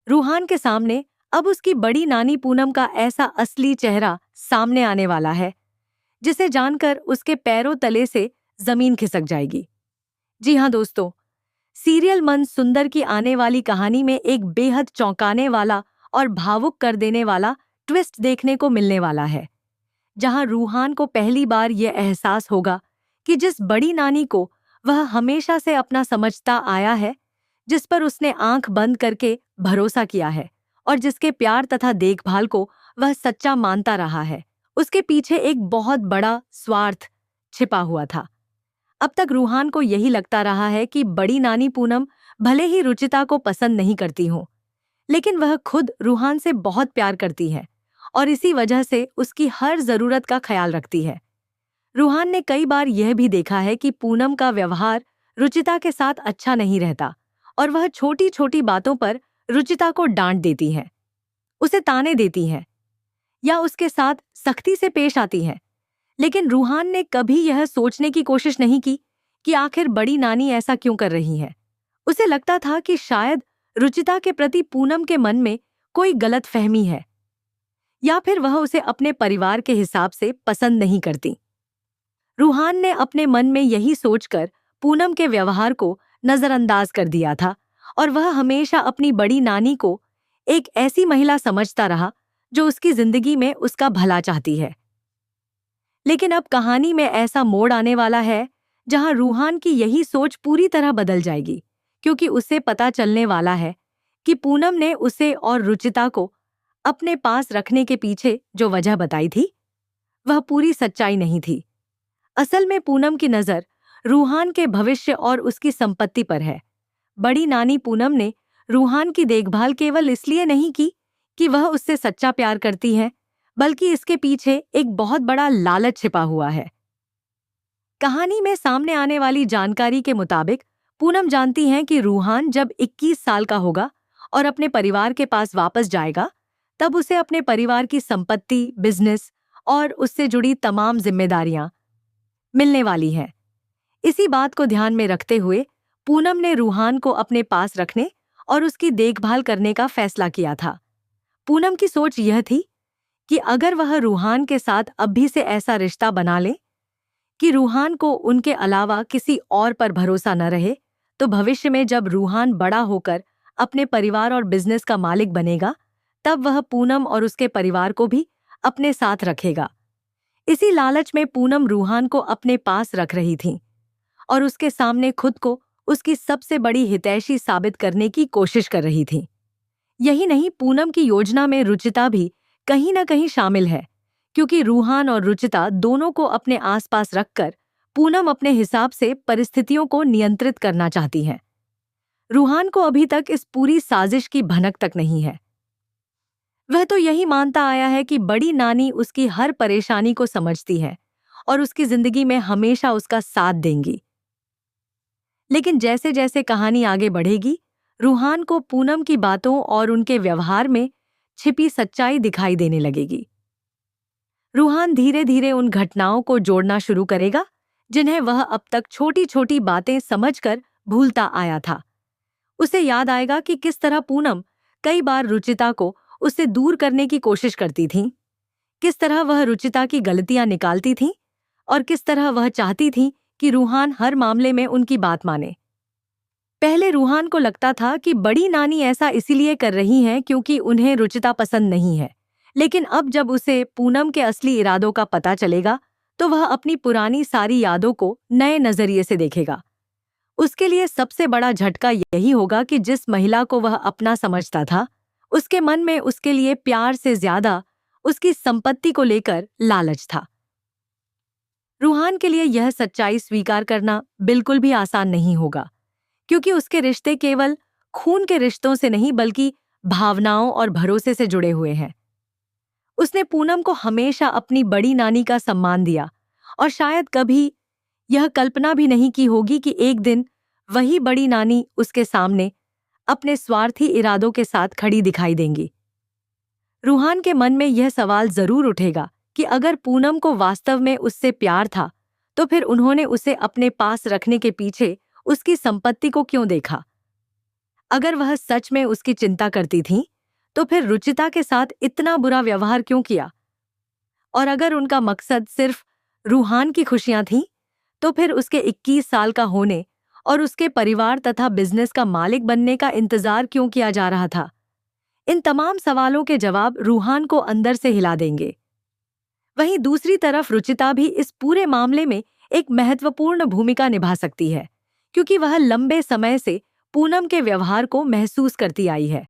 रूहान के सामने अब उसकी बड़ी नानी पूनम का ऐसा असली चेहरा सामने आने वाला है जिसे जानकर उसके पैरों तले से जमीन खिसक जाएगी। जी हाँ दोस्तों, सीरियल मन सुंदर की आने वाली कहानी में एक बेहद चौंकाने वाला और भावुक कर देने वाला ट्विस्ट देखने को मिलने वाला है, जहां रूहान को पहली बार यह एहसास होगा कि जिस बड़ी नानी को वह हमेशा से अपना समझता आया है, जिस पर उसने आंख बंद करके भरोसा किया है और जिसके प्यार तथा देखभाल को वह सच्चा मानता रहा है, उसके पीछे एक बहुत बड़ा स्वार्थ छिपा हुआ था। अब तक रूहान को यही लगता रहा है कि बड़ी नानी पूनम भले ही रुचिता को पसंद नहीं करती हो, लेकिन वह खुद रूहान से बहुत प्यार करती है और इसी वजह से उसकी हर जरूरत का ख्याल रखती है। रूहान ने कई बार यह भी देखा है कि पूनम का व्यवहार रुचिता के साथ अच्छा नहीं रहता और वह छोटी छोटी बातों पर रुचिता को डांट देती है, उसे ताने देती है या उसके साथ सख्ती से पेश आती है। लेकिन रूहान ने कभी यह सोचने की कोशिश नहीं की कि आखिर बड़ी नानी ऐसा क्यों कर रही है। उसे लगता था कि शायद रुचिता के प्रति पूनम के मन में कोई गलत फहमी है या फिर वह उसे अपने परिवार के हिसाब से पसंद नहीं करती। रूहान ने अपने मन में यही सोचकर पूनम के व्यवहार को नजरअंदाज कर दिया था और वह हमेशा अपनी बड़ी नानी को एक ऐसी महिला समझता रहा जो उसकी जिंदगी में उसका भला चाहती है। लेकिन अब कहानी में ऐसा मोड़ आने वाला है जहां रूहान की यही सोच पूरी तरह बदल जाएगी, क्योंकि उसे पता चलने वाला है कि पूनम ने उसे और रुचिता को अपने पास रखने के पीछे जो वजह बताई थी वह पूरी सच्चाई नहीं थी। असल में पूनम की नजर रूहान के भविष्य और उसकी संपत्ति पर है। बड़ी नानी पूनम ने रूहान की देखभाल केवल इसलिए नहीं की कि वह उससे सच्चा प्यार करती है, बल्कि इसके पीछे एक बहुत बड़ा लालच छिपा हुआ है। कहानी में सामने आने वाली जानकारी के मुताबिक पूनम जानती है कि रूहान जब 21 साल का होगा और अपने परिवार के पास वापस जाएगा, तब उसे अपने परिवार की संपत्ति, बिजनेस और उससे जुड़ी तमाम जिम्मेदारियां मिलने वाली हैं। इसी बात को ध्यान में रखते हुए पूनम ने रूहान को अपने पास रखने और उसकी देखभाल करने का फैसला किया था। पूनम की सोच यह थी कि अगर वह रूहान के साथ अभी से ऐसा रिश्ता बना ले कि रूहान को उनके अलावा किसी और पर भरोसा न रहे, तो भविष्य में जब रूहान बड़ा होकर अपने परिवार और बिजनेस का मालिक बनेगा, तब वह पूनम और उसके परिवार को भी अपने साथ रखेगा। इसी लालच में पूनम रूहान को अपने पास रख रही थी और उसके सामने खुद को उसकी सबसे बड़ी हितैषी साबित करने की कोशिश कर रही थी। यही नहीं, पूनम की योजना में रुचिता भी कहीं न कहीं शामिल है, क्योंकि रूहान और रुचिता दोनों को अपने आसपास रखकर पूनम अपने हिसाब से परिस्थितियों को नियंत्रित करना चाहती है। रूहान को अभी तक इस पूरी साजिश की भनक तक नहीं है। वह तो यही मानता आया है कि बड़ी नानी उसकी हर परेशानी को समझती है और उसकी जिंदगी में हमेशा उसका साथ देंगी। लेकिन जैसे जैसे कहानी आगे बढ़ेगी, रूहान को पूनम की बातों और उनके व्यवहार में छिपी सच्चाई दिखाई देने लगेगी। रूहान धीरे धीरे उन घटनाओं को जोड़ना शुरू करेगा जिन्हें वह अब तक छोटी छोटी बातें समझकर भूलता आया था। उसे याद आएगा कि किस तरह पूनम कई बार रुचिता को उससे दूर करने की कोशिश करती थी, किस तरह वह रुचिता की गलतियां निकालती थी और किस तरह वह चाहती थी कि रूहान हर मामले में उनकी बात माने। पहले रूहान को लगता था कि बड़ी नानी ऐसा इसीलिए कर रही हैं क्योंकि उन्हें रुचिता पसंद नहीं है, लेकिन अब जब उसे पूनम के असली इरादों का पता चलेगा, तो वह अपनी पुरानी सारी यादों को नए नजरिए से देखेगा। उसके लिए सबसे बड़ा झटका यही होगा कि जिस महिला को वह अपना समझता था, उसके मन में उसके लिए प्यार से ज्यादा उसकी संपत्ति को लेकर लालच था। रूहान के लिए यह सच्चाई स्वीकार करना बिल्कुल भी आसान नहीं होगा, क्योंकि उसके रिश्ते केवल खून के रिश्तों से नहीं बल्कि भावनाओं और भरोसे से जुड़े हुए हैं। उसने पूनम को हमेशा अपनी बड़ी नानी का सम्मान दिया और शायद कभी यह कल्पना भी नहीं की होगी कि एक दिन वही बड़ी नानी उसके सामने अपने स्वार्थी इरादों के साथ खड़ी दिखाई देंगी। रूहान के मन में यह सवाल जरूर उठेगा कि अगर पूनम को वास्तव में उससे प्यार था, तो फिर उन्होंने उसे अपने पास रखने के पीछे उसकी संपत्ति को क्यों देखा। अगर वह सच में उसकी चिंता करती थी, तो फिर रुचिता के साथ इतना बुरा व्यवहार क्यों किया? और अगर उनका मकसद सिर्फ रूहान की खुशियां थीं, तो फिर उसके 21 साल का होने और उसके परिवार तथा बिजनेस का मालिक बनने का इंतजार क्यों किया जा रहा था? इन तमाम सवालों के जवाब रूहान को अंदर से हिला देंगे। वहीं दूसरी तरफ रुचिता भी इस पूरे मामले में एक महत्वपूर्ण भूमिका निभा सकती है, क्योंकि वह लंबे समय से पूनम के व्यवहार को महसूस करती आई है।